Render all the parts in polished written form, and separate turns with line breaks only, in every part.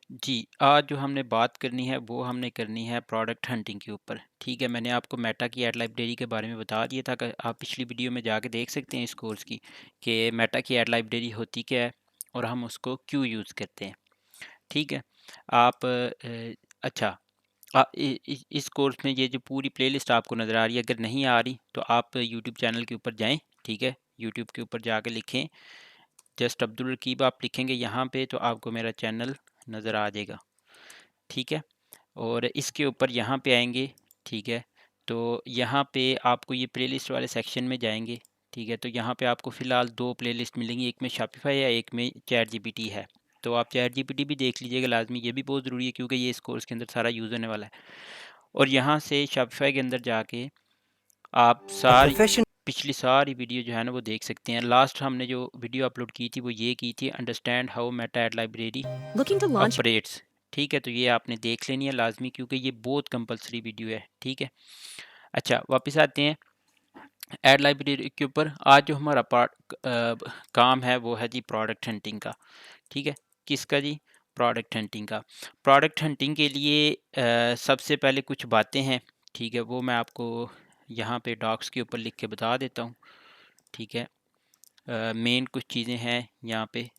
जी, आज जो हमने बात करनी है वो हमने करनी है प्रोडक्ट हंटिंग के ऊपर। ठीक है, मैंने आपको मेटा की ऐड लाइब्रेरी के बारे में बता दिया था कि आप पिछली वीडियो में जाके देख सकते हैं इस कोर्स की कि मेटा की ऐड लाइब्रेरी होती क्या है और हम उसको क्यों यूज़ करते हैं। ठीक है, आप अच्छा इस कोर्स में ये जो पूरी प्लेलिस्ट आपको नज़र आ रही है, अगर नहीं आ रही तो आप यूट्यूब चैनल के ऊपर जाएँ। ठीक है, यूट्यूब के ऊपर जाके लिखें जस्ट अब्दुल रकीब, आप लिखेंगे यहाँ पे तो आपको मेरा चैनल नज़र आ जाएगा। ठीक है, और इसके ऊपर यहाँ पे आएंगे। ठीक है, तो यहाँ पे आपको ये प्लेलिस्ट वाले सेक्शन में जाएंगे। ठीक है, तो यहाँ पे आपको फ़िलहाल दो प्लेलिस्ट मिलेंगी, एक में शॉपिफाई है, एक में चैट जीपीटी है। तो आप चैट जीपीटी भी देख लीजिएगा लाजमी, ये भी बहुत ज़रूरी है क्योंकि ये इस कोर्स के अंदर सारा यूज़ होने वाला है। और यहाँ से शॉपिफाई के अंदर जाके आप सारी पिछली सारी वीडियो जो है ना वो देख सकते हैं। लास्ट हमने जो वीडियो अपलोड की थी वो ये की थी, understand how Meta ad library operates. ठीक है, तो ये आपने देख लेनी है लाजमी क्योंकि ये बहुत कंपलसरी वीडियो है। ठीक है, अच्छा वापस आते हैं एड लाइब्रेरी के ऊपर। आज जो हमारा काम है वो है जी प्रोडक्ट हंटिंग का। ठीक है, किसका जी? प्रोडक्ट हंटिंग का। प्रोडक्ट हंटिंग के लिए सबसे पहले कुछ बातें हैं। ठीक है, वो मैं आपको यहाँ पे डॉक्स के ऊपर लिख के बता देता हूँ। ठीक है, मेन कुछ चीज़ें हैं यहाँ पे,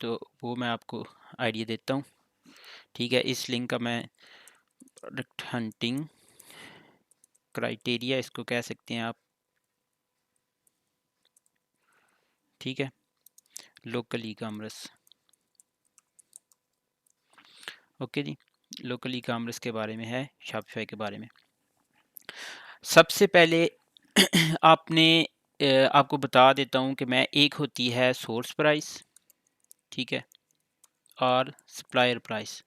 तो वो मैं आपको आइडिया देता हूँ। ठीक है, इस लिंक का मैं प्रोडक्ट हंटिंग क्राइटेरिया इसको कह सकते हैं आप। ठीक है, लोकल ई कामर्स। ओके जी, लोकल ई कामर्स के बारे में है, शॉपिफाई के बारे में। सबसे पहले आपने आपको बता देता हूँ कि मैं एक होती है सोर्स प्राइस। ठीक है, और सप्लायर प्राइस।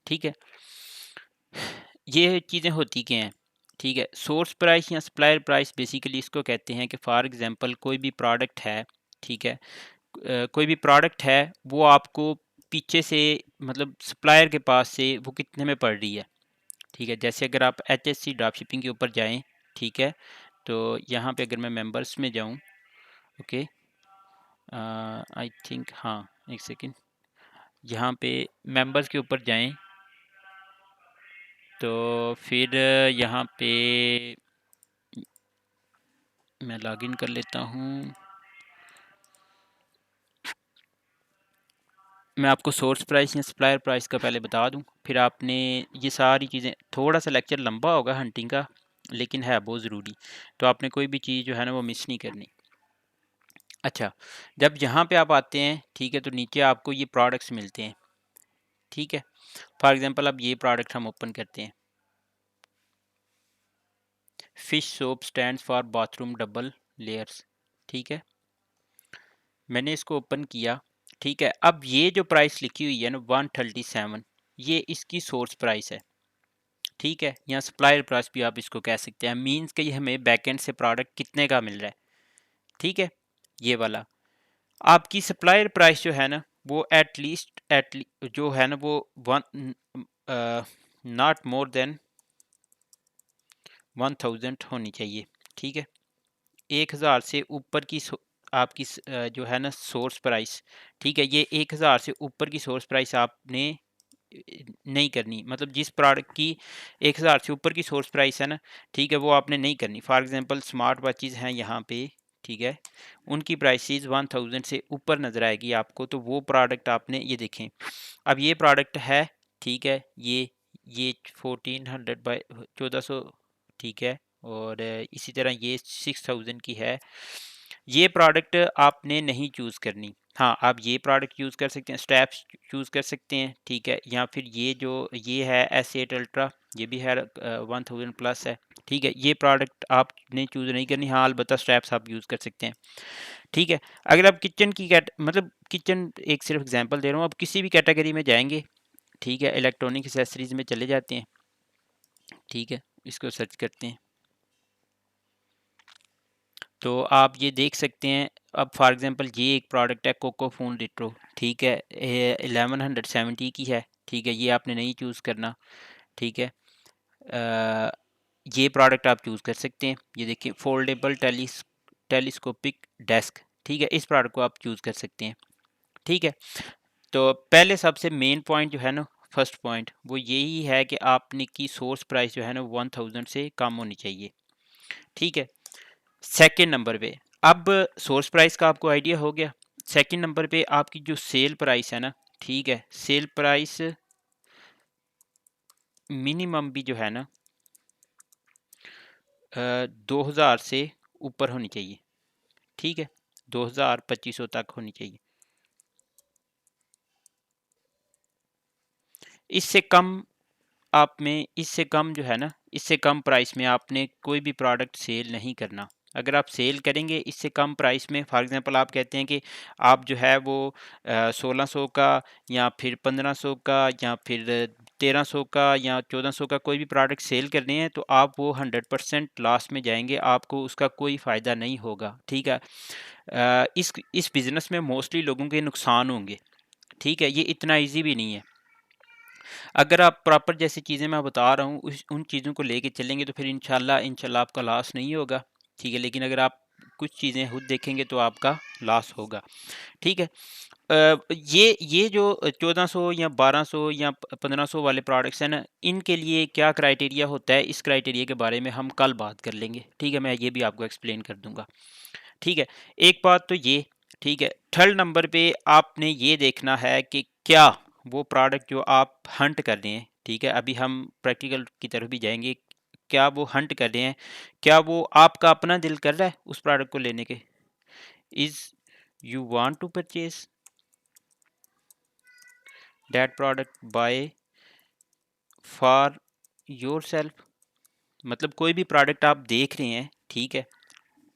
ठीक है, ये चीज़ें होती क्या हैं? ठीक है, सोर्स प्राइस या सप्लायर प्राइस बेसिकली इसको कहते हैं कि फॉर एग्जांपल कोई भी प्रोडक्ट है। ठीक है, कोई भी प्रोडक्ट है वो आपको पीछे से मतलब सप्लायर के पास से वो कितने में पड़ रही है। ठीक है, जैसे अगर आप HSC ड्रॉप शिपिंग के ऊपर जाएं। ठीक है, तो यहाँ पे अगर मैं मेंबर्स में जाऊँ, ओके, आई थिंक, हाँ एक सेकेंड, यहाँ पे मेंबर्स के ऊपर जाएं तो फिर यहाँ पे मैं लॉगिन कर लेता हूँ। मैं आपको सोर्स प्राइस या सप्लायर प्राइस का पहले बता दूं, फिर आपने ये सारी चीज़ें, थोड़ा सा लेक्चर लंबा होगा हंटिंग का लेकिन है बहुत ज़रूरी, तो आपने कोई भी चीज़ जो है ना वो मिस नहीं करनी। अच्छा, जब यहाँ पे आप आते हैं, ठीक है, तो नीचे आपको ये प्रोडक्ट्स मिलते हैं। ठीक है, फॉर एग्जांपल अब ये प्रोडक्ट हम ओपन करते हैं, fish soap stands for bathroom double layers. ठीक है, मैंने इसको ओपन किया। ठीक है, अब ये जो प्राइस लिखी हुई है ना 137, ये इसकी सोर्स प्राइस है। ठीक है, या सप्लायर प्राइस भी आप इसको कह सकते हैं, मींस कि ये हमें बैकएंड से प्रोडक्ट कितने का मिल रहा है। ठीक है, ये वाला आपकी सप्लायर प्राइस जो है ना वो एटलीस्ट जो है ना वो वन नॉट मोर देन 1000 होनी चाहिए। ठीक है, 1000 से ऊपर की आपकी जो है ना सोर्स प्राइस। ठीक है, ये 1000 से ऊपर की सोर्स प्राइस आपने नहीं करनी, मतलब जिस प्रोडक्ट की 1000 से ऊपर की सोर्स प्राइस है ना, ठीक है, वो आपने नहीं करनी। फॉर एग्जांपल स्मार्ट वॉचेज़ हैं यहाँ पे। ठीक है, उनकी प्राइसेस 1000 से ऊपर नज़र आएगी आपको, तो वो प्रोडक्ट आपने, ये देखें अब ये प्रोडक्ट है। ठीक है, ये 1400 बाई 1400। ठीक है, और इसी तरह ये 6000 की है। ये प्रोडक्ट आपने नहीं चूज़ करनी। हाँ, आप ये प्रोडक्ट यूज़ कर सकते हैं, स्ट्रैप्स चूज़ कर सकते हैं। ठीक है, या फिर ये जो ये है S8 अल्ट्रा, ये भी है 1000 प्लस है। ठीक है, ये प्रोडक्ट आपने चूज़ नहीं करनी। हाँ, अलबत्ता स्ट्रैप्स आप यूज़ कर सकते हैं। ठीक है, अगर आप किचन की मतलब किचन, एक सिर्फ एग्जांपल दे रहा हूँ, आप किसी भी कैटेगरी में जाएंगे। ठीक है, इलेक्ट्रॉनिक एक्सेसरीज में चले जाते हैं। ठीक है, इसको सर्च करते हैं तो आप ये देख सकते हैं। अब फॉर एग्जांपल ये एक प्रोडक्ट है कोको फोन रिट्रो। ठीक है, 1170 की है। ठीक है, ये आपने नहीं चूज़ करना। ठीक है, ये प्रोडक्ट आप चूज़ कर सकते हैं। ये देखिए, फोल्डेबल टेलीस्कोपिक डेस्क। ठीक है, इस प्रोडक्ट को आप चूज़ कर सकते हैं। ठीक है, तो पहले सबसे मेन पॉइंट जो है ना, फर्स्ट पॉइंट वो यही है कि आपने की सोर्स प्राइस जो है ना 1000 से कम होनी चाहिए। ठीक है, सेकंड नंबर पे, अब सोर्स प्राइस का आपको आइडिया हो गया। सेकंड नंबर पे आपकी जो सेल प्राइस है ना, ठीक है, सेल प्राइस मिनिमम भी जो है ना 2000 से ऊपर होनी चाहिए। ठीक है, 2000-2500 तक होनी चाहिए। इससे कम आप में, इससे कम जो है ना, इससे कम प्राइस में आपने कोई भी प्रोडक्ट सेल नहीं करना। अगर आप सेल करेंगे इससे कम प्राइस में, फॉर एग्जांपल आप कहते हैं कि आप जो है वो 1600 का या फिर 1500 का या फिर 1300 का या 1400 का कोई भी प्रोडक्ट सेल करने हैं, तो आप वो 100% लॉस में जाएंगे, आपको उसका कोई फ़ायदा नहीं होगा। ठीक है, इस बिज़नेस में मोस्टली लोगों के नुकसान होंगे। ठीक है, ये इतना ईजी भी नहीं है। अगर आप प्रॉपर जैसी चीज़ें मैं बता रहा हूँ उन चीज़ों को लेके चलेंगे तो फिर इंशाल्लाह आपका लॉस नहीं होगा। ठीक है, लेकिन अगर आप कुछ चीज़ें खुद देखेंगे तो आपका लॉस होगा। ठीक है, ये जो 1400 या 1200 या 1500 वाले प्रोडक्ट्स हैं ना, इनके लिए क्या क्राइटेरिया होता है, इस क्राइटेरिया के बारे में हम कल बात कर लेंगे। ठीक है, मैं ये भी आपको एक्सप्लेन कर दूंगा। ठीक है, एक बात तो ये। ठीक है, थर्ड नंबर पे आपने ये देखना है कि क्या वो प्रोडक्ट जो आप हंट कर रहे हैं, ठीक है, अभी हम प्रैक्टिकल की तरफ भी जाएंगे, क्या वो हंट कर रहे हैं, क्या वो आपका अपना दिल कर रहा है उस प्रोडक्ट को लेने के। Is you want to purchase that product buy for yourself. मतलब कोई भी प्रोडक्ट आप देख रहे हैं, ठीक है,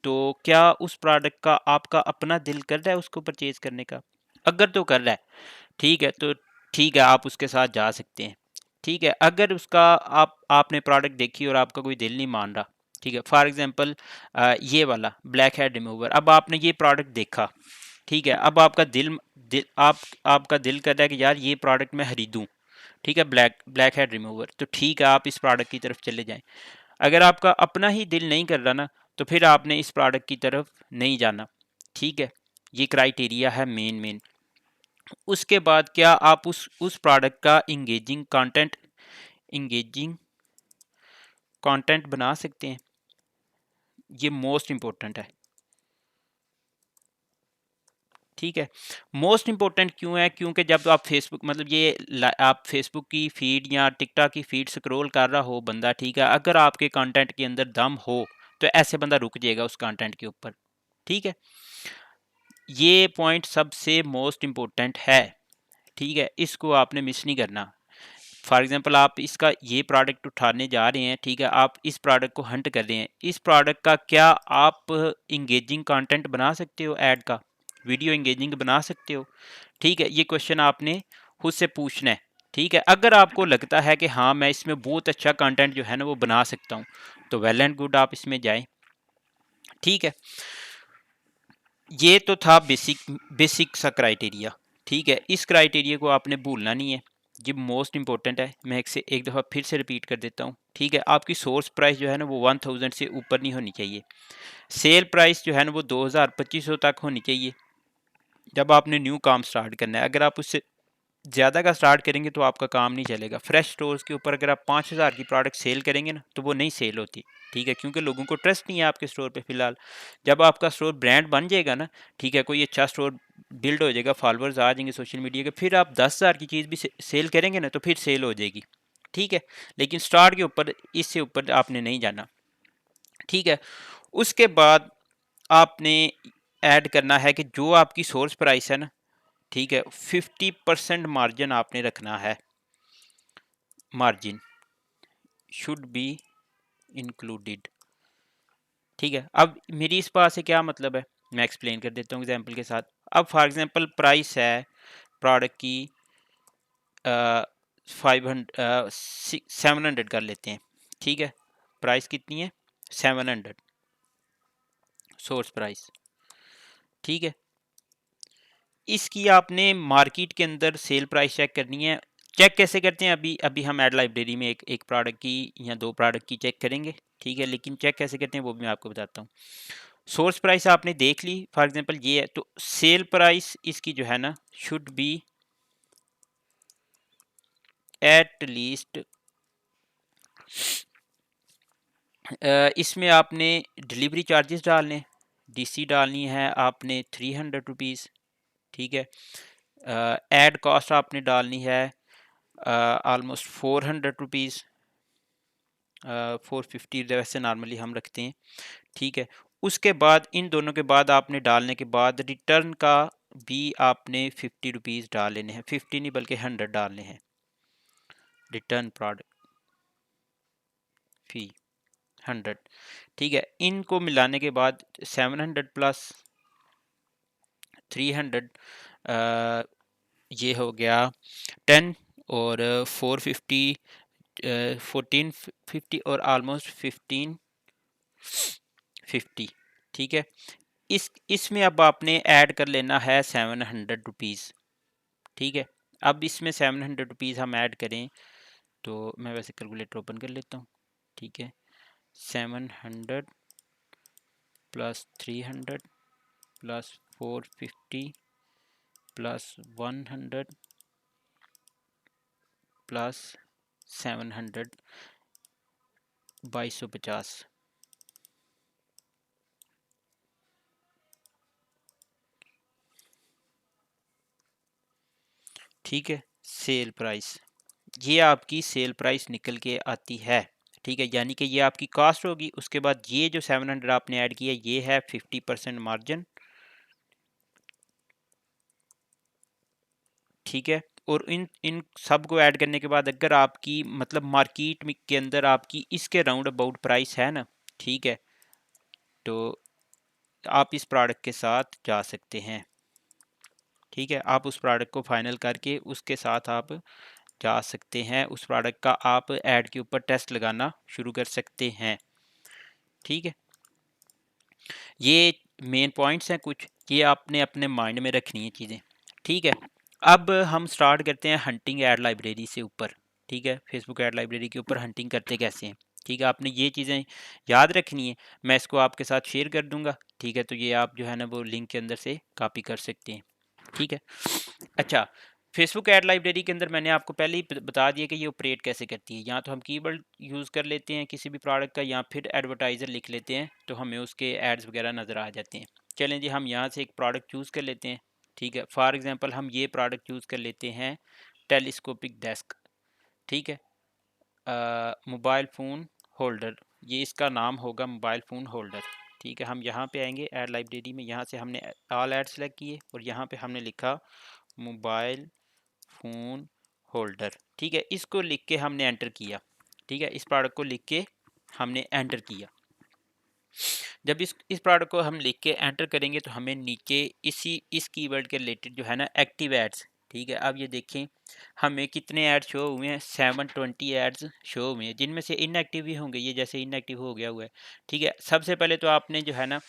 तो क्या उस प्रोडक्ट का आपका अपना दिल कर रहा है उसको परचेज करने का। अगर तो कर रहा है, ठीक है, तो ठीक है, आप उसके साथ जा सकते हैं। ठीक है, अगर उसका आपने प्रोडक्ट देखी और आपका कोई दिल नहीं मान रहा, ठीक है, फॉर एग्जांपल ये वाला ब्लैक हेड रिमूवर, अब आपने ये प्रोडक्ट देखा, ठीक है, अब आपका आपका दिल कर रहा है कि यार ये प्रोडक्ट मैं खरीदूं। ठीक है, ब्लैक हेड रिमूवर, तो ठीक है, आप इस प्रोडक्ट की तरफ चले जाएं। अगर आपका अपना ही दिल नहीं कर रहा ना, तो फिर आपने इस प्रोडक्ट की तरफ नहीं जाना। ठीक है, ये क्राइटेरिया है मेन। उसके बाद क्या आप उस प्रोडक्ट का इंगेजिंग कंटेंट बना सकते हैं। ये मोस्ट इंपॉर्टेंट है। ठीक है, मोस्ट इंपॉर्टेंट क्यों है, क्योंकि जब आप फेसबुक, मतलब आप फेसबुक की फीड या टिकटॉक की फीड स्क्रॉल कर रहा हो बंदा, ठीक है, अगर आपके कंटेंट के अंदर दम हो तो ऐसे बंदा रुक जाएगा उस कंटेंट के ऊपर। ठीक है, ये पॉइंट सबसे मोस्ट इंपॉर्टेंट है। ठीक है, इसको आपने मिस नहीं करना। फॉर एग्जांपल आप इसका ये प्रोडक्ट उठाने जा रहे हैं, ठीक है, आप इस प्रोडक्ट को हंट कर रहे हैं, इस प्रोडक्ट का क्या आप इंगेजिंग कंटेंट बना सकते हो, ऐड का वीडियो इंगेजिंग बना सकते हो। ठीक है, ये क्वेश्चन आपने खुद से पूछना है। ठीक है, अगर आपको लगता है कि हाँ मैं इसमें बहुत अच्छा कंटेंट जो है ना वो बना सकता हूँ, तो वेल एंड गुड, आप इसमें जाएं। ठीक है, ये तो था बेसिक सा क्राइटेरिया। ठीक है, इस क्राइटेरिया को आपने भूलना नहीं है, ये मोस्ट इंपॉर्टेंट है। मैं एक दफ़ा फिर से रिपीट कर देता हूँ। ठीक है, आपकी सोर्स प्राइस जो है ना वो 1000 से ऊपर नहीं होनी चाहिए। सेल प्राइस जो है ना वो 2000-2500 तक होनी चाहिए जब आपने न्यू काम स्टार्ट करना है। अगर आप उससे ज़्यादा का स्टार्ट करेंगे तो आपका काम नहीं चलेगा। फ्रेश स्टोर्स के ऊपर अगर आप 5000 की प्रोडक्ट सेल करेंगे ना, तो वो नहीं सेल होती। ठीक है, क्योंकि लोगों को ट्रस्ट नहीं है आपके स्टोर पे फ़िलहाल। जब आपका स्टोर ब्रांड बन जाएगा ना, ठीक है, कोई अच्छा स्टोर बिल्ड हो जाएगा, फॉलोअर्स आ जाएंगे सोशल मीडिया के, फिर आप 10,000 की चीज़ भी सेल करेंगे ना, तो फिर सेल हो जाएगी। ठीक है, लेकिन स्टार्ट के ऊपर, इससे ऊपर आपने नहीं जाना। ठीक है, उसके बाद आपने ऐड करना है कि जो आपकी सोर्स प्राइस है ना, ठीक है, 50% मार्जिन आपने रखना है। Margin should be included. ठीक है, अब मेरी इस बात से क्या मतलब है, मैं एक्सप्लेन कर देता हूँ एग्जांपल के साथ। अब फॉर एग्जांपल प्राइस है प्रोडक्ट की 700 कर लेते हैं। ठीक है, प्राइस कितनी है, 700 सोर्स प्राइस। ठीक है, इसकी आपने मार्केट के अंदर सेल प्राइस चेक करनी है। चेक कैसे करते हैं, अभी अभी हम एड लाइब्रेरी में एक प्रोडक्ट की या दो प्रोडक्ट की चेक करेंगे। ठीक है, लेकिन चेक कैसे करते हैं वो भी मैं आपको बताता हूँ। सोर्स प्राइस आपने देख ली, फॉर एग्जांपल ये है, तो सेल प्राइस इसकी जो है ना शुड बी एट लीस्ट, इसमें आपने डिलीवरी चार्जेस डालने, डीसी डालनी है आपने 300 रुपीज़, ठीक है। ऐड कॉस्ट आपने डालनी है ऑलमोस्ट 400 रुपीज़, 450 वैसे नॉर्मली हम रखते हैं, ठीक है। उसके बाद इन दोनों के बाद आपने डालने के बाद रिटर्न का भी आपने 50 रुपीज़ डाल लेने हैं, 50 नहीं बल्कि 100 डालने हैं रिटर्न प्रोडक्ट फी 100, ठीक है। इनको मिलाने के बाद 700 प्लस 300 ये हो गया 10, और 450 1450 और ऑलमोस्ट 1550, ठीक है। इसमें अब आपने ऐड कर लेना है 700 रुपीज़, ठीक है। अब इसमें 700 रुपीज़ हम ऐड करें तो मैं वैसे कैलकुलेटर ओपन कर लेता हूँ, ठीक है। 700 प्लस 300 प्लस 450 प्लस 100 प्लस 700, 2250, ठीक है। सेल प्राइस, ये आपकी सेल प्राइस निकल के आती है, ठीक है। यानी कि ये आपकी कॉस्ट होगी, उसके बाद ये जो 700 आपने ऐड किया ये है 50% मार्जिन, ठीक है। और इन इन सब को ऐड करने के बाद अगर आपकी मतलब मार्केट के अंदर आपकी इसके राउंड अबाउट प्राइस है ना, ठीक है, तो आप इस प्रोडक्ट के साथ जा सकते हैं, ठीक है। आप उस प्रोडक्ट को फाइनल करके उसके साथ आप जा सकते हैं, उस प्रोडक्ट का आप ऐड के ऊपर टेस्ट लगाना शुरू कर सकते हैं, ठीक है। ये मेन पॉइंट्स हैं कुछ, ये आपने अपने माइंड में रखनी है चीज़ें, ठीक है। अब हम स्टार्ट करते हैं हंटिंग ऐड लाइब्रेरी से ऊपर, ठीक है। फेसबुक ऐड लाइब्रेरी के ऊपर हंटिंग करते कैसे हैं, ठीक है। आपने ये चीज़ें याद रखनी है, मैं इसको आपके साथ शेयर कर दूंगा, ठीक है। तो ये आप जो है ना वो लिंक के अंदर से कॉपी कर सकते हैं, ठीक है। अच्छा, फेसबुक ऐड लाइब्रेरी के अंदर मैंने आपको पहले ही बता दिया कि ये ऑपरेट कैसे करती है। यहाँ तो हम कीवर्ड यूज़ कर लेते हैं किसी भी प्रोडक्ट का, या फिर एडवर्टाइज़र लिख लेते हैं तो हमें उसके एड्स वगैरह नज़र आ जाते हैं। चलें जी, हम यहाँ से एक प्रोडक्ट चूज़ कर लेते हैं, ठीक है। फॉर एग्जांपल हम ये प्रोडक्ट चूज़ कर लेते हैं टेलीस्कोपिक डेस्क, ठीक है। मोबाइल फ़ोन होल्डर, ये इसका नाम होगा मोबाइल फ़ोन होल्डर, ठीक है। हम यहाँ पे आएंगे ऐड लाइब्रेरी में, यहाँ से हमने ऑल ऐड सेलेक्ट किए और यहाँ पे हमने लिखा मोबाइल फ़ोन होल्डर, ठीक है। इसको लिख के हमने एंटर किया, ठीक है। इस प्रोडक्ट को लिख के हमने एंटर किया। जब इस प्रोडक्ट को हम लिख के एंटर करेंगे तो हमें नीचे इस कीवर्ड के रिलेटेड जो है ना एक्टिव एड्स, ठीक है। अब ये देखें हमें कितने ऐड शो हुए हैं, 720 एड्स शो हुए हैं, जिनमें से इनएक्टिव भी होंगे, ये जैसे इनएक्टिव हो गया हुआ है, ठीक है। सबसे पहले तो आपने जो है ना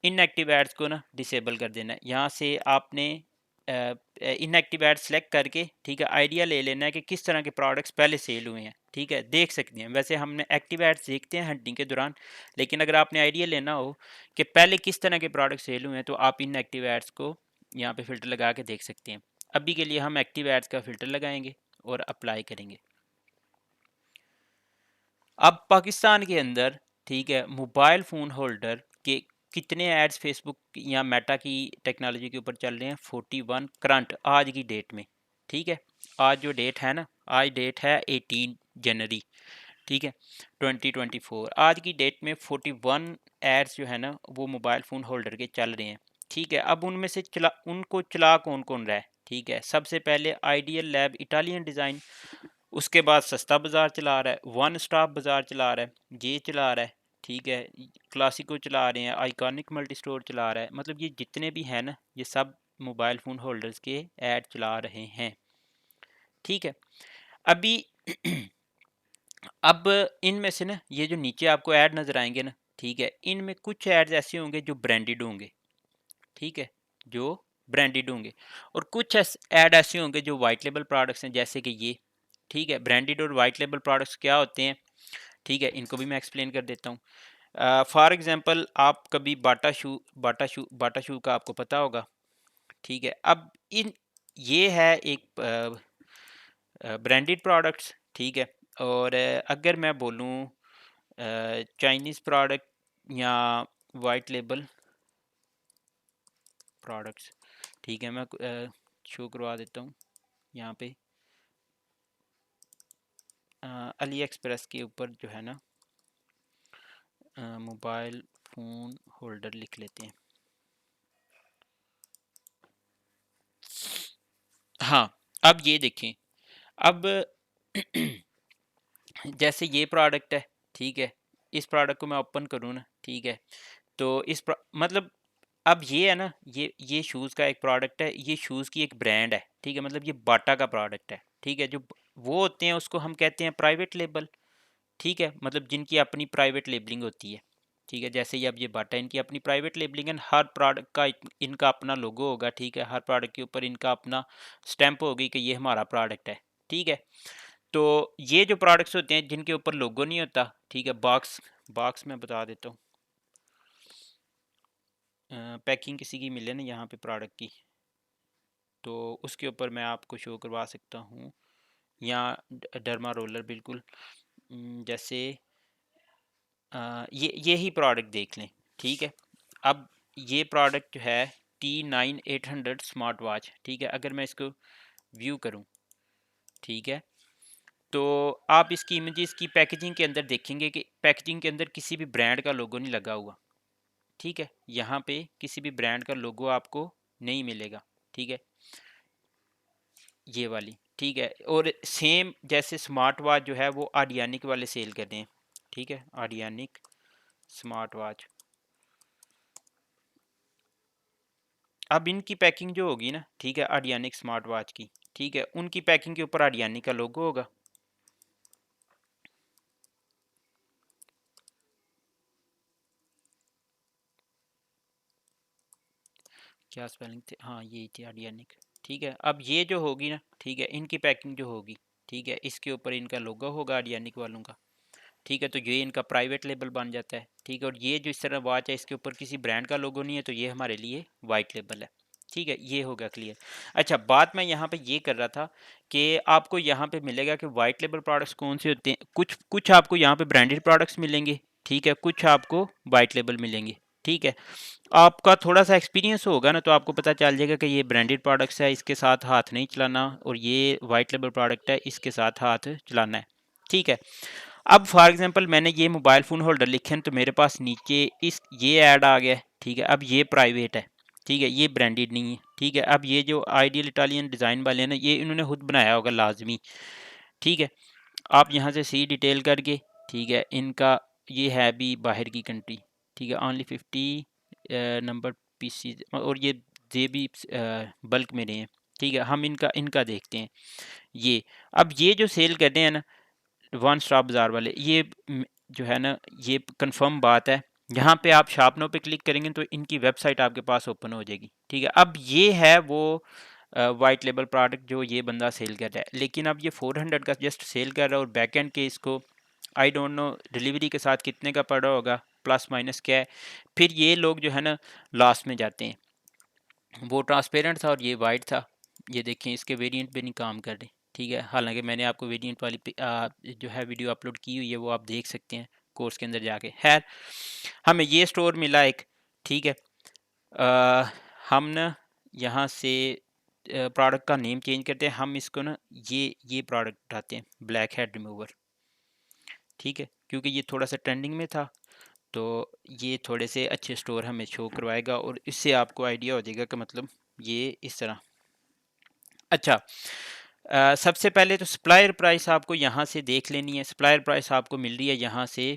इनएक्टिव एड्स को ना डिसेबल कर देना है। यहाँ से आपने इनएक्टिव एड सेलेक्ट करके, ठीक है, आइडिया ले लेना है कि किस तरह के प्रोडक्ट्स पहले सेल हुए हैं, ठीक है। देख सकते हैं वैसे हमने एक्टिव एड्स देखते हैं हंटिंग के दौरान, लेकिन अगर आपने आइडिया लेना हो कि पहले किस तरह के प्रोडक्ट सेल हुए हैं तो आप इन एक्टिव एड्स को यहाँ पे फ़िल्टर लगा के देख सकते हैं। अभी के लिए हम एक्टिव एड्स का फ़िल्टर लगाएंगे और अप्लाई करेंगे। अब पाकिस्तान के अंदर, ठीक है, मोबाइल फ़ोन होल्डर के कितने एड्स फेसबुक या मेटा की टेक्नोलॉजी के ऊपर चल रहे हैं, 41 करंट आज की डेट में, ठीक है। आज जो डेट है ना, आज डेट है 18 जनवरी, ठीक है, 2024। आज की डेट में 41 एड्स जो है ना वो मोबाइल फ़ोन होल्डर के चल रहे हैं, ठीक है। अब उनमें से चला कौन कौन रहा है, ठीक है। सबसे पहले आइडियल लैब इटालियन डिज़ाइन, उसके बाद सस्ता बाज़ार चला रहा है, वन स्टॉप बाज़ार चला रहा है, ये चला रहा है, ठीक है। क्लासिको चला रहे हैं, आइकॉनिक मल्टी स्टोर चला रहा है, मतलब ये जितने भी हैं ना ये सब मोबाइल फ़ोन होल्डर्स के ऐड चला रहे हैं, ठीक है। अभी अब इनमें से ना ये जो नीचे आपको ऐड नज़र आएंगे ना, ठीक है, इनमें कुछ ऐड्स ऐसे होंगे जो ब्रांडेड होंगे, ठीक है, जो ब्रांडेड होंगे, और कुछ ऐड ऐसे होंगे जो वाइट लेबल प्रोडक्ट्स हैं, जैसे कि ये, ठीक है। ब्रांडेड और वाइट लेबल प्रोडक्ट्स क्या होते हैं, ठीक है, इनको भी मैं एक्सप्लेन कर देता हूँ। फॉर एग्जांपल आप कभी बाटा शू का आपको पता होगा, ठीक है। अब इन ये है एक ब्रांडेड प्रोडक्ट्स, ठीक है। और अगर मैं बोलूँ चाइनीज़ प्रोडक्ट या वाइट लेबल प्रोडक्ट्स, ठीक है, मैं शो करवा देता हूँ यहाँ पे। अली एक्सप्रेस के ऊपर जो है ना मोबाइल फ़ोन होल्डर लिख लेते हैं। हाँ, अब ये देखें, अब जैसे ये प्रोडक्ट है, ठीक है, इस प्रोडक्ट को मैं ओपन करूँ ना, ठीक है, तो मतलब अब ये है ना, ये शूज़ का एक प्रोडक्ट है, ये शूज़ की एक ब्रांड है, ठीक है, मतलब ये बाटा का प्रोडक्ट है, ठीक है। जो वो होते हैं उसको हम कहते हैं प्राइवेट लेबल, ठीक है, मतलब जिनकी अपनी प्राइवेट लेबलिंग होती है, ठीक है। जैसे ये अब ये बाटा, इनकी अपनी प्राइवेट लेबलिंग है, हर प्रोडक्ट का इनका अपना लोगो होगा, ठीक है, हर प्रोडक्ट के ऊपर इनका अपना स्टैंप होगी कि ये हमारा प्रोडक्ट है, ठीक है। तो ये जो प्रोडक्ट्स होते हैं जिनके ऊपर लोगो नहीं होता, ठीक है, बॉक्स बॉक्स में बता देता हूँ, पैकिंग किसी की मिले ना यहाँ पे प्रोडक्ट की, तो उसके ऊपर मैं आपको शो करवा सकता हूँ, या डर्मा रोलर बिल्कुल। जैसे ये ही प्रोडक्ट देख लें, ठीक है। अब ये प्रोडक्ट जो है T9800 स्मार्ट वॉच, ठीक है, अगर मैं इसको व्यू करूं, ठीक है, तो आप इसकी इमेजेस की पैकेजिंग के अंदर देखेंगे कि पैकेजिंग के अंदर किसी भी ब्रांड का लोगो नहीं लगा हुआ, ठीक है, यहाँ पे किसी भी ब्रांड का लोगो आपको नहीं मिलेगा, ठीक है, ये वाली, ठीक है। और सेम जैसे स्मार्ट वॉच जो है वो आडियानिक वाले सेल कर रहे हैं, ठीक है, आडियानिक स्मार्ट वॉच। अब इनकी पैकिंग जो होगी ना, ठीक है, आडियानिक स्मार्ट वॉच की, ठीक है, उनकी पैकिंग के ऊपर आडियानिक का लोगो होगा, क्या स्पेलिंग थे, हाँ यही थी आडियानिक, ठीक है। अब ये जो होगी ना, ठीक है, इनकी पैकिंग जो होगी, ठीक है, इसके ऊपर इनका लोगो होगा आडियानिक वालों का, ठीक है, तो ये इनका प्राइवेट लेबल बन जाता है, ठीक है। और ये जो इस तरह वॉच है इसके ऊपर किसी ब्रांड का लोगो नहीं है, तो ये हमारे लिए वाइट लेबल है, ठीक है, ये होगा क्लियर। अच्छा, बात मैं यहाँ पे ये कर रहा था कि आपको यहाँ पे मिलेगा कि वाइट लेबल प्रोडक्ट्स कौन से होते हैं, कुछ कुछ आपको यहाँ पे ब्रांडेड प्रोडक्ट्स मिलेंगे, ठीक है, कुछ आपको वाइट लेबल मिलेंगे, ठीक है। आपका थोड़ा सा एक्सपीरियंस होगा ना, तो आपको पता चल जाएगा कि ये ब्रांडेड प्रोडक्ट्स है, इसके साथ हाथ नहीं चलाना, और ये वाइट लेबल प्रोडक्ट है, इसके साथ हाथ चलाना है, ठीक है। अब फॉर एग्जांपल मैंने ये मोबाइल फ़ोन होल्डर लिखे हैं, तो मेरे पास नीचे इस ये ऐड आ गया है, ठीक है। अब ये प्राइवेट है, ठीक है, ये ब्रांडेड नहीं है, ठीक है। अब ये जो आइडियल इटालियन डिज़ाइन वाले हैं ना, ये इन्होंने खुद बनाया होगा लाजमी, ठीक है। आप यहाँ से सी डिटेल करके, ठीक है, इनका ये है भी बाहर की कंट्री, ठीक है, ओनली 50 नंबर पीसी, और ये भी बल्क में रहे हैं, ठीक है। हम इनका इनका देखते हैं ये। अब ये जो सेल करते हैं ना वन स्टॉप बाज़ार वाले, ये जो है ना, ये कंफर्म बात है। यहाँ पे आप शॉप नाउ पे क्लिक करेंगे तो इनकी वेबसाइट आपके पास ओपन हो जाएगी, ठीक है। अब ये है वो वाइट लेबल प्रोडक्ट जो ये बंदा सेल कर रहा है, लेकिन अब ये 400 का जस्ट सेल कर रहा है, और बैक एंड के इसको आई डोंट नो डिलीवरी के साथ कितने का पड़ रहा होगा, प्लस माइनस क्या है। फिर ये लोग जो है ना लास्ट में जाते हैं, वो ट्रांसपेरेंट था और ये वाइट था, ये देखें इसके वेरिएंट पे नहीं काम कर रहे, ठीक है। हालांकि मैंने आपको वेरिएंट वाली जो है वीडियो अपलोड की हुई है, वो आप देख सकते हैं कोर्स के अंदर जाके। खैर, हमें ये स्टोर मिला एक, ठीक है। हम ना यहाँ से प्रोडक्ट का नेम चेंज करते हैं, हम इसको ना ये प्रोडक्ट उठाते हैं, ब्लैक हेड रिमूवर, ठीक है, क्योंकि ये थोड़ा सा ट्रेंडिंग में था, तो ये थोड़े से अच्छे स्टोर हमें शो करवाएगा, और इससे आपको आइडिया हो जाएगा कि मतलब ये इस तरह। अच्छा, सबसे पहले तो सप्लायर प्राइस आपको यहाँ से देख लेनी है। सप्लायर प्राइस आपको मिल रही है यहाँ से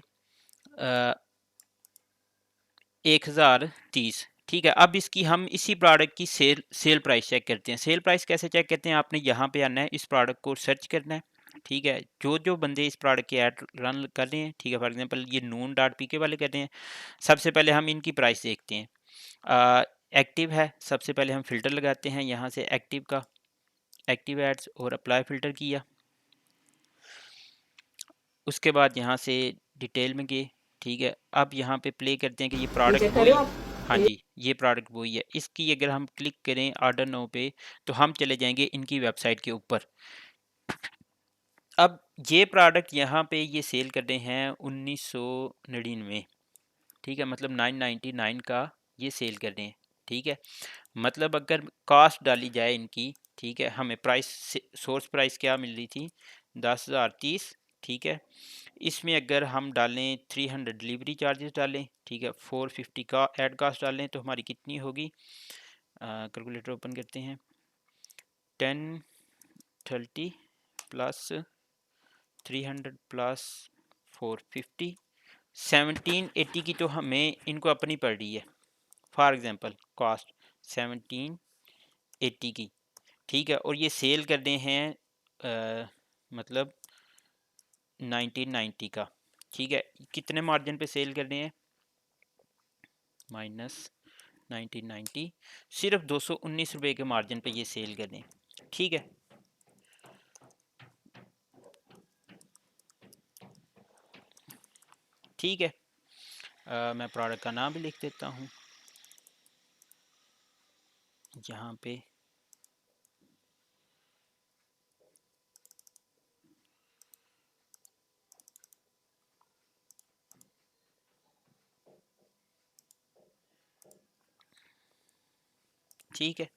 1030, ठीक है। अब इसकी हम इसी प्रोडक्ट की सेल प्राइस चेक करते हैं। सेल प्राइस कैसे चेक करते हैं, आपने यहाँ पे आना है, इस प्रोडक्ट को सर्च करना है, ठीक है। जो जो बंदे इस प्रोडक्ट की ऐड रन कर रहे हैं, ठीक है, फॉर एग्जांपल ये नून डॉट पी के वाले कर रहे हैं, सबसे पहले हम इनकी प्राइस देखते हैं। एक्टिव है, सबसे पहले हम फ़िल्टर लगाते हैं यहाँ से एक्टिव का, एक्टिव एड्स, और अप्लाई फ़िल्टर किया। उसके बाद यहाँ से डिटेल में गए, ठीक है, अब यहाँ पे प्ले करते हैं कि ये
ये
प्रोडक्ट
चेक कर रहे
वही,
हो आप?
हाँ जी ये प्रोडक्ट वही है। इसकी अगर हम क्लिक करें ऑर्डर नाउ पे तो हम चले जाएंगे इनकी वेबसाइट के ऊपर। अब ये प्रोडक्ट यहाँ पे ये सेल कर रहे हैं 1999, ठीक है, मतलब 999 का ये सेल कर रहे हैं। ठीक है, मतलब अगर कॉस्ट डाली जाए इनकी, ठीक है, हमें प्राइस सोर्स प्राइस क्या मिल रही थी 10,030, ठीक है, इसमें अगर हम डालें 300 डिलीवरी चार्जेस डालें, ठीक है, 450 का एड कास्ट डालें तो हमारी कितनी होगी, कैलकुलेटर ओपन करते हैं, 1030 प्लस 300 प्लस 450, 1780 की तो हमें इनको अपनी पड़ रही है। फॉर एग्जांपल कॉस्ट 1780 की, ठीक है, और ये सेल कर रहे हैं मतलब 1990 का, ठीक है, कितने मार्जिन पे सेल कर रहे हैं, माइनस 1990, सिर्फ 219 रुपये के मार्जिन पे ये सेल कर रहे हैं। ठीक है, ठीक है, मैं प्रोडक्ट का नाम भी लिख देता हूँ यहाँ पे, ठीक है,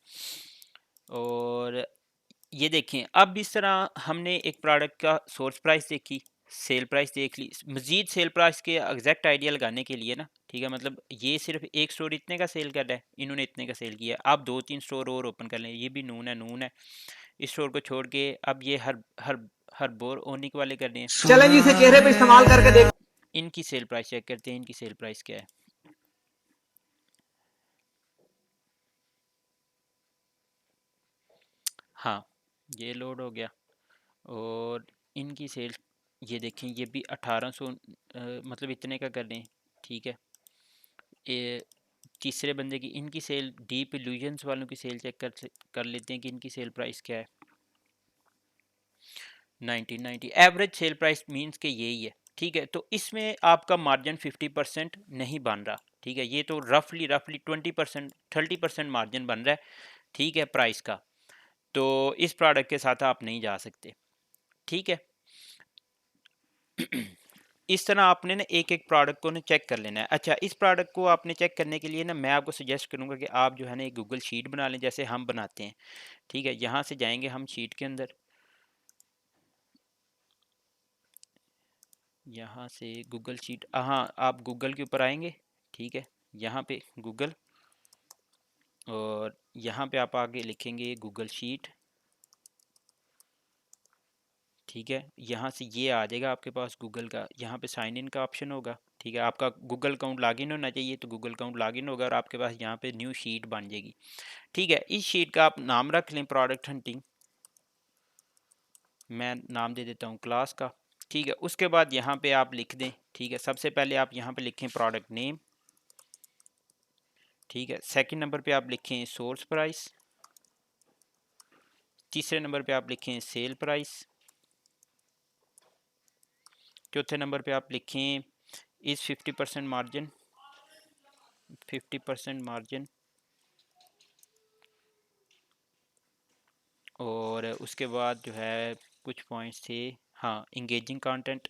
और ये देखें अब इस तरह हमने एक प्रोडक्ट का सोर्स प्राइस देखी, सेल प्राइस देख ली, मज़ीद सेल प्राइस के एग्जैक्ट आइडिया लगाने के लिए ना, ठीक है, मतलब ये सिर्फ एक स्टोर इतने का सेल कर रहा है, इन्होंने इतने का सेल किया, आप 2-3 स्टोर और ओपन कर लें, ये भी नून है, इस स्टोर को छोड़ के अब ये हर बोर ओनिक वाले कर रहे हैं।
चलें जी, इसे चेहरे पे इस्तेमाल करके देख।
इनकी सेल प्राइस चेक करते हैं, इनकी सेल प्राइस क्या है। हाँ, ये लोड हो गया, और इनकी सेल ये देखें, ये भी 1800 मतलब इतने का कर रहे हैं। ठीक है, ये तीसरे बंदे की इनकी सेल, डीप इल्यूजन्स वालों की सेल चेक कर लेते हैं कि इनकी सेल प्राइस क्या है, 1990 एवरेज सेल प्राइस मींस के यही है। ठीक है, तो इसमें आपका मार्जिन 50% नहीं बन रहा। ठीक है, ये तो रफली 20% 30% मार्जिन बन रहा है। ठीक है, प्राइस का, तो इस प्रोडक्ट के साथ आप नहीं जा सकते। ठीक है, इस तरह आपने ना एक एक प्रोडक्ट को ना चेक कर लेना है। अच्छा, इस प्रोडक्ट को आपने चेक करने के लिए ना मैं आपको सजेस्ट करूंगा कि आप जो है ना एक गूगल शीट बना लें जैसे हम बनाते हैं। ठीक है, यहाँ से जाएंगे हम शीट के अंदर, यहाँ से गूगल शीट, हाँ आप गूगल के ऊपर आएंगे। ठीक है, यहाँ पे गूगल, और यहाँ पे आप आगे लिखेंगे गूगल शीट। ठीक है, यहाँ से ये आ जाएगा आपके पास गूगल का, यहाँ पे साइन इन का ऑप्शन होगा। ठीक है, आपका गूगल अकाउंट लॉगिन होना चाहिए, तो गूगल अकाउंट लॉगिन होगा और आपके पास यहाँ पे न्यू शीट बन जाएगी। ठीक है, इस शीट का आप नाम रख लें प्रोडक्ट हंटिंग, मैं नाम दे देता हूँ क्लास का। ठीक है, उसके बाद यहाँ पे आप लिख दें। ठीक है, सबसे पहले आप यहाँ पे लिखें प्रोडक्ट नेम। ठीक है, सेकंड नंबर पे आप लिखें सोर्स प्राइस, तीसरे नंबर पे आप लिखें सेल प्राइस, चौथे नंबर पे आप लिखें इस 50% मार्जिन, 50% मार्जिन, और उसके बाद जो है कुछ पॉइंट्स थे, हाँ इंगेजिंग कंटेंट,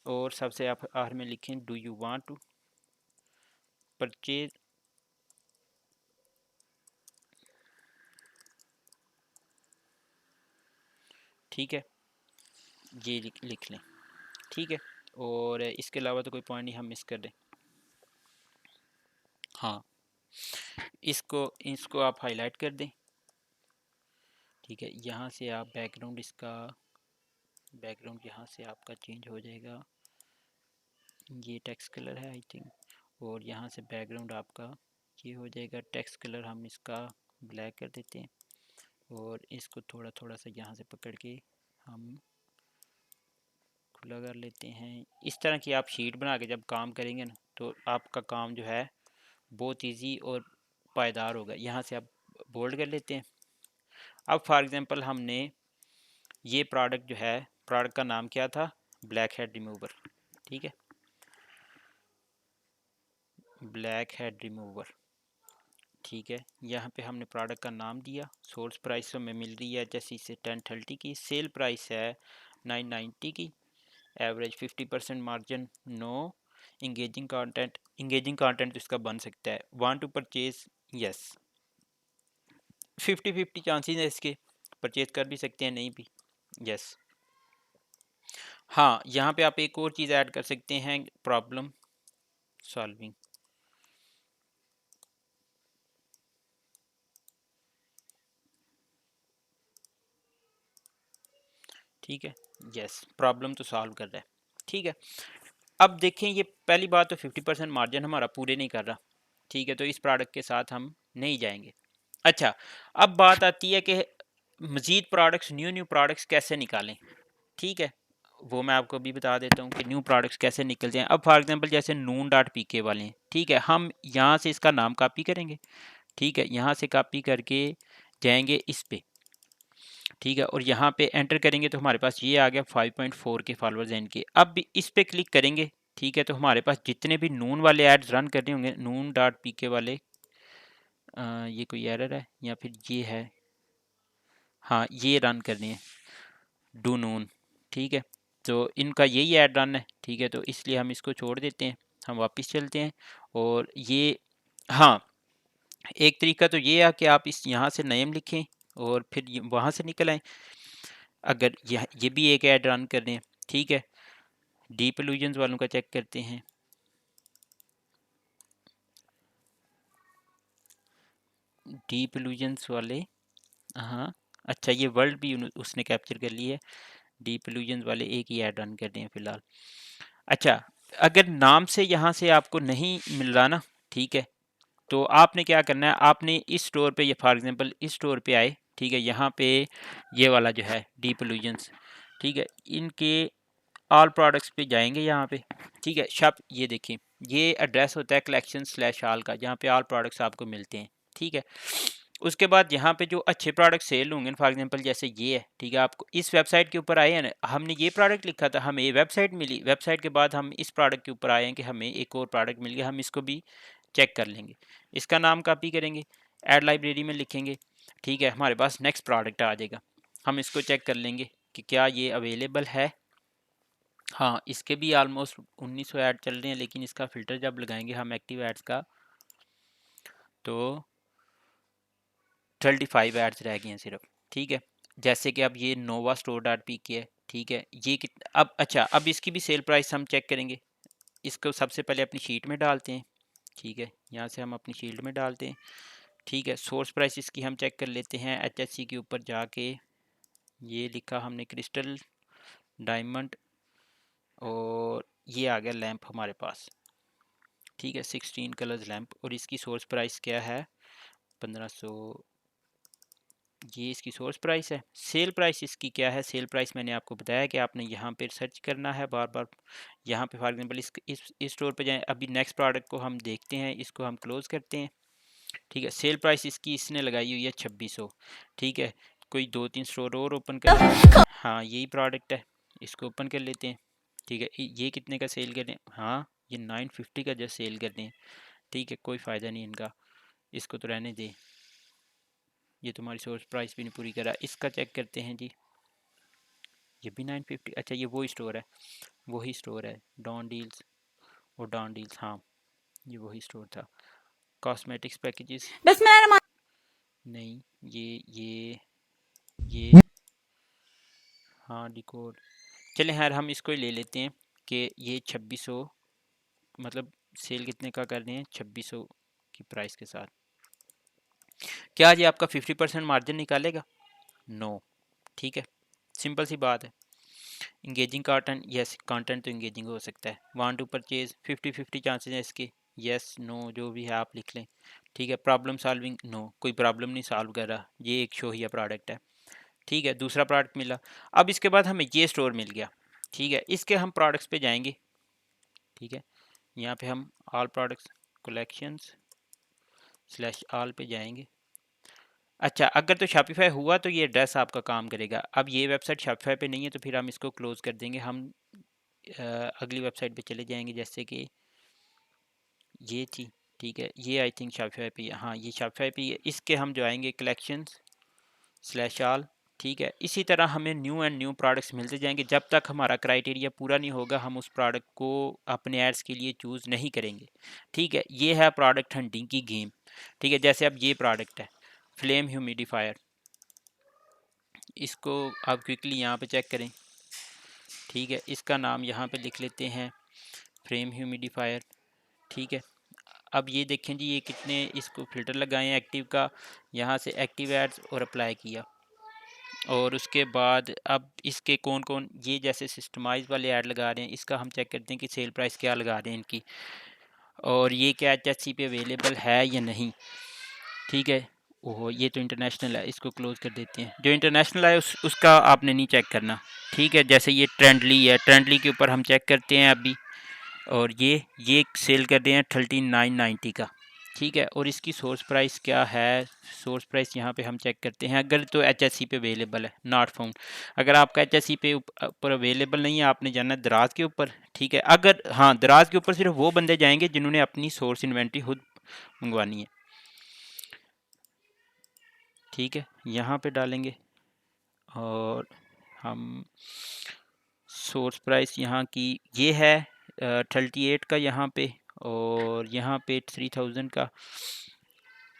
और सबसे आप आखिर में लिखें do you want to purchase. ठीक है, ये लिख लें। ठीक है, और इसके अलावा तो कोई पॉइंट नहीं हम मिस कर दें। हाँ, इसको इसको आप हाईलाइट कर दें। ठीक है, यहाँ से आप बैकग्राउंड, इसका बैकग्राउंड यहाँ से आपका चेंज हो जाएगा, ये टेक्स्ट कलर है आई थिंक, और यहाँ से बैकग्राउंड आपका ये हो जाएगा टेक्स्ट कलर, हम इसका ब्लैक कर देते हैं, और इसको थोड़ा थोड़ा सा यहाँ से पकड़ के हम खुला कर लेते हैं। इस तरह की आप शीट बना के जब काम करेंगे ना, तो आपका काम जो है बहुत इजी और पायदार होगा। यहाँ से आप बोल्ड कर लेते हैं। अब फॉर एग्ज़ाम्पल हमने ये प्रोडक्ट जो है प्रोडक्ट का नाम क्या था, ब्लैक हेड रिमूवर, ठीक है, ब्लैक हेड रिमूवर, ठीक है। यहाँ पे हमने प्रोडक्ट का नाम दिया, सोर्स प्राइस हमें मिल रही है जैसे इसे 1030 की, सेल प्राइस है 990 की, average 50% margin, no, engaging content तो इसका बन सकता है, want to purchase, yes, 50-50 chances है इसके, परचेज कर भी सकते हैं, नहीं भी, यस। हाँ, यहाँ पे आप एक और चीज़ ऐड कर सकते हैं, प्रॉब्लम सॉल्विंग, ठीक है, यस, प्रॉब्लम तो सॉल्व कर रहा है, ठीक है। अब देखें, ये पहली बात तो 50% मार्जिन हमारा पूरे नहीं कर रहा, ठीक है, तो इस प्रोडक्ट के साथ हम नहीं जाएंगे। अच्छा, अब बात आती है कि मज़ीद प्रोडक्ट्स, न्यू प्रोडक्ट्स कैसे निकालें, ठीक है, वो मैं आपको भी बता देता हूँ कि न्यू प्रोडक्ट्स कैसे निकलते हैं। अब फॉर एग्जांपल जैसे नून डॉट पीके वाले हैं, ठीक है, हम यहाँ से इसका नाम कॉपी करेंगे, ठीक है, यहाँ से कॉपी करके जाएंगे इस पे, ठीक है, और यहाँ पे एंटर करेंगे तो हमारे पास ये आ गया 5.4 के फॉलोअर्स हैं इनके। अब भी इस पे क्लिक करेंगे, ठीक है, तो हमारे पास जितने भी नून वाले एड्स रन कर रहे होंगे, नून डॉट पीके वाले, ये कोई एरर है या फिर ये है, हाँ ये रन करनी है, डू नून, ठीक है, तो इनका यही ऐड रन है, ठीक है, तो इसलिए हम इसको छोड़ देते हैं, हम वापस चलते हैं, और ये, हाँ, एक तरीका तो ये है कि आप इस यहाँ से नेम लिखें और फिर वहाँ से निकल आएँ, अगर ये भी एक ऐड रन कर रहे हैं, ठीक है। डीप इल्यूजन्स वालों का चेक करते हैं, डीप इल्यूजन्स वाले, हाँ, अच्छा ये वर्ल्ड भी उसने कैप्चर कर ली है, डीप इल्यूजन्स वाले एक ही ऐड रन कर रहे हैं फिलहाल। अच्छा, अगर नाम से यहाँ से आपको नहीं मिल रहा ना, ठीक है, तो आपने क्या करना है, आपने इस स्टोर पे, ये फॉर एग्जांपल इस स्टोर पे आए, ठीक है, यहाँ पे ये वाला जो है डीप इल्यूजन्स, ठीक है, इनके ऑल प्रोडक्ट्स पे जाएंगे यहाँ पे, ठीक है, शॉप, ये देखिए, ये एड्रेस होता है कलेक्शन स्लैश ऑल का, जहाँ पे ऑल प्रोडक्ट्स आपको मिलते हैं, ठीक है। उसके बाद यहाँ पे जो अच्छे प्रोडक्ट सेल होंगे, फॉर एग्जांपल जैसे ये है, ठीक है, आपको इस वेबसाइट के ऊपर आए हैं ना, हमने ये प्रोडक्ट लिखा था, हमें ये वेबसाइट मिली, वेबसाइट के बाद हम इस प्रोडक्ट के ऊपर आए हैं कि हमें एक और प्रोडक्ट मिल गया, हम इसको भी चेक कर लेंगे, इसका नाम कॉपी करेंगे, ऐड लाइब्रेरी में लिखेंगे, ठीक है, हमारे पास नेक्स्ट प्रोडक्ट आ जाएगा, हम इसको चेक कर लेंगे कि क्या ये अवेलेबल है। हाँ, इसके भी ऑलमोस्ट 1900 ऐड चल रहे हैं, लेकिन इसका फ़िल्टर जब लगाएंगे हम एक्टिव एड्स का, तो 35 एड्स रह गए हैं सिर्फ, ठीक है। जैसे कि अब ये नोवा स्टोर डॉट पी के है, ठीक है, ये अब अच्छा, अब इसकी भी सेल प्राइस हम चेक करेंगे, इसको सबसे पहले अपनी शीट में डालते हैं, ठीक है, यहाँ से हम अपनी शीट में डालते हैं, ठीक है, सोर्स प्राइस इसकी हम चेक कर लेते हैं, HHC के ऊपर जाके ये लिखा हमने क्रिस्टल डायमंड, और ये आ गया लैंप हमारे पास, ठीक है, 16 कलर्स लैंप, और इसकी सोर्स प्राइस क्या है, 1500, ये इसकी सोर्स प्राइस है। सेल प्राइस इसकी क्या है, सेल प्राइस मैंने आपको बताया कि आपने यहाँ पे सर्च करना है बार बार, यहाँ पे फॉर एग्जांपल इस स्टोर पे जाएं, अभी नेक्स्ट प्रोडक्ट को हम देखते हैं, इसको हम क्लोज करते हैं, ठीक है, सेल प्राइस इसकी इसने लगाई हुई है 2600, ठीक है, कोई 2-3 स्टोर और ओपन कर लेते हैं, हाँ यही प्रोडक्ट है, इसको ओपन कर लेते हैं, ठीक है, ये कितने का सेल कर रहे हैं, हाँ ये 950 का जस्ट सेल कर रहे हैं, ठीक है, कोई फ़ायदा नहीं इनका, इसको तो रहने दें, ये तुम्हारी सोर्स प्राइस भी नहीं पूरी करा, इसका चेक करते हैं जी, ये भी 950, अच्छा ये वही स्टोर है, वही स्टोर है, डॉन डील्स, और डॉन डील्स, हाँ ये वही स्टोर था, कॉस्मेटिक्स पैकेजेस, नहीं, ये हाँ डिकोड, चलें यार हम इसको ही ले लेते हैं कि ये 2600, मतलब सेल कितने का कर रहे हैं, 2600 की प्राइस के साथ, क्या ये आपका 50% मार्जिन निकालेगा, नो, ठीक है, सिंपल सी बात है। इंगेजिंग कंटेंट, यस कंटेंट तो इंगेजिंग हो सकता है, वांट टू परचेज 50-50 चांसेस हैं इसके, यस नो जो भी है आप लिख लें, ठीक है, प्रॉब्लम सॉल्विंग, नो कोई प्रॉब्लम नहीं सॉल्व कर रहा, ये एक शोहिया प्रोडक्ट है, ठीक है, दूसरा प्रोडक्ट मिला। अब इसके बाद हमें ये स्टोर मिल गया, ठीक है, इसके हम प्रोडक्ट्स पे जाएंगे, ठीक है, यहाँ पे हम all products collections slash all पे जाएंगे। अच्छा, अगर तो शॉपिफाई हुआ तो ये एड्रेस आपका काम करेगा। अब ये वेबसाइट शॉपिफाई पे नहीं है तो फिर हम इसको क्लोज कर देंगे। हम अगली वेबसाइट पे चले जाएंगे, जैसे कि ये थी, ठीक है, ये आई थिंक शॉपिफाई पे, हाँ ये शॉपिफाई पे है। इसके हम जो आएंगे कलेक्शंस स्लैश ऑल, ठीक है। इसी तरह हमें न्यू एंड न्यू प्रोडक्ट्स मिलते जाएंगे। जब तक हमारा क्राइटेरिया पूरा नहीं होगा हम उस प्रोडक्ट को अपने एड्स के लिए चूज़ नहीं करेंगे, ठीक है। ये है प्रोडक्ट हंटिंग की गेम, ठीक है। जैसे अब ये प्रोडक्ट है फ्लेम ह्यूमिडिफायर, इसको आप क्विकली यहाँ पे चेक करें, ठीक है। इसका नाम यहाँ पे लिख लेते हैं फ्लेम ह्यूमिडिफायर, ठीक है। अब ये देखें जी, ये कितने इसको फ़िल्टर लगाए हैं एक्टिव का, यहाँ से एक्टिव एड्स और अप्लाई किया। और उसके बाद अब इसके कौन कौन, ये जैसे सिस्टमाइज वाले ऐड लगा रहे हैं, इसका हम चेक करते हैं कि सेल प्राइस क्या लगा रहे हैं इनकी, और ये क्या HHC पे अवेलेबल है या नहीं, ठीक है। ओहो, ये तो इंटरनेशनल है, इसको क्लोज कर देते हैं। जो इंटरनेशनल है उसका आपने नहीं चेक करना, ठीक है। जैसे ये ट्रेंडली है, ट्रेंडली के ऊपर हम चेक करते हैं अभी, और ये सेल कर रहे हैं 3990 का, ठीक है। और इसकी सोर्स प्राइस क्या है, सोर्स प्राइस यहाँ पे हम चेक करते हैं। अगर तो HHC पे अवेलेबल है, नॉट फाउंड। अगर आपका HHC पे ऊपर अवेलेबल नहीं है, आपने जाना दराज के ऊपर, ठीक है। अगर हाँ, दराज के ऊपर सिर्फ वो बंदे जाएंगे जिन्होंने अपनी सोर्स इन्वेंट्री खुद मंगवानी है, ठीक है। यहाँ पे डालेंगे और हम सोर्स प्राइस यहाँ की ये है 38 का यहाँ पे, और यहाँ पे 3000 का।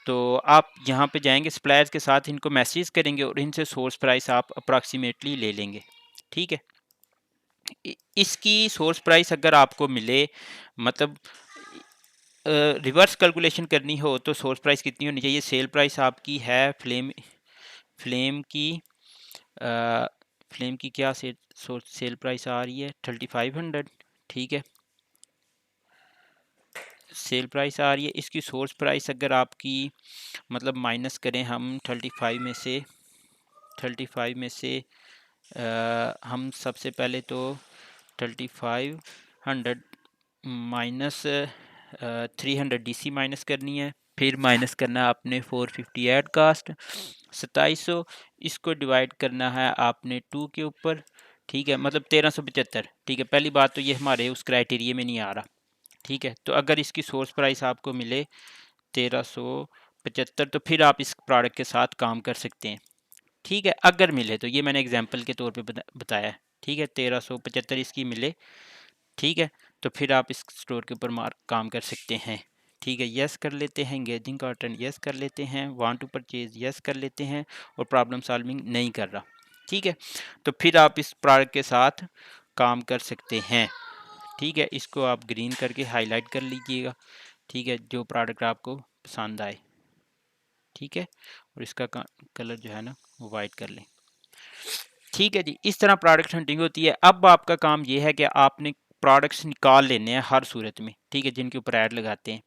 तो आप यहाँ पे जाएंगे, सप्लायर्स के साथ इनको मैसेज करेंगे और इनसे सोर्स प्राइस आप अप्रॉक्सीमेटली ले लेंगे, ठीक है। इसकी सोर्स प्राइस अगर आपको मिले, मतलब रिवर्स कैलकुलेशन करनी हो तो सोर्स प्राइस कितनी होनी चाहिए। सेल प्राइस आपकी है फ्लेम की फ्लेम की क्या सेल प्राइस आ रही है 3500, ठीक है, सेल प्राइस आ रही है। इसकी सोर्स प्राइस अगर आपकी मतलब माइनस करें हम 35 में से हम सबसे पहले तो 3500 माइनस 300 DC माइनस करनी है, फिर माइनस करना है आपने 450 ऐड कास्ट 2700, इसको डिवाइड करना है आपने 2 के ऊपर, ठीक है, मतलब 1375, ठीक है। पहली बात तो ये हमारे उस क्राइटेरिया में नहीं आ रहा, ठीक है। तो अगर इसकी सोर्स प्राइस आपको मिले 1375 तो फिर आप इस प्रोडक्ट के साथ काम कर सकते हैं, ठीक है। अगर मिले तो, ये मैंने एग्जांपल के तौर पे बताया है, ठीक है। 1375 इसकी मिले, ठीक है, तो फिर आप इस स्टोर के ऊपर काम कर सकते हैं, ठीक है। यस कर लेते हैं, एंगेजिंग कंटेंट यस कर लेते हैं, वांट टू परचेज यस कर लेते हैं, और प्रॉब्लम सॉल्विंग नहीं कर रहा, ठीक है। तो फिर आप इस प्रोडक्ट के साथ काम कर सकते हैं, ठीक है। इसको आप ग्रीन करके हाईलाइट कर लीजिएगा, ठीक है, जो प्रोडक्ट आपको पसंद आए, ठीक है। और इसका कलर जो है ना वो वाइट कर लें, ठीक है जी। इस तरह प्रोडक्ट हंटिंग होती है। अब आपका काम ये है कि आपने प्रोडक्ट्स निकाल लेने हैं हर सूरत में, ठीक है, जिनके ऊपर ऐड लगाते हैं,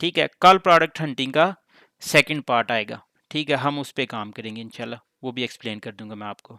ठीक है। कल प्रोडक्ट हंटिंग का सेकंड पार्ट आएगा, ठीक है, हम उस पर काम करेंगे इंशाल्लाह, वो भी एक्सप्लेन कर दूंगा मैं आपको।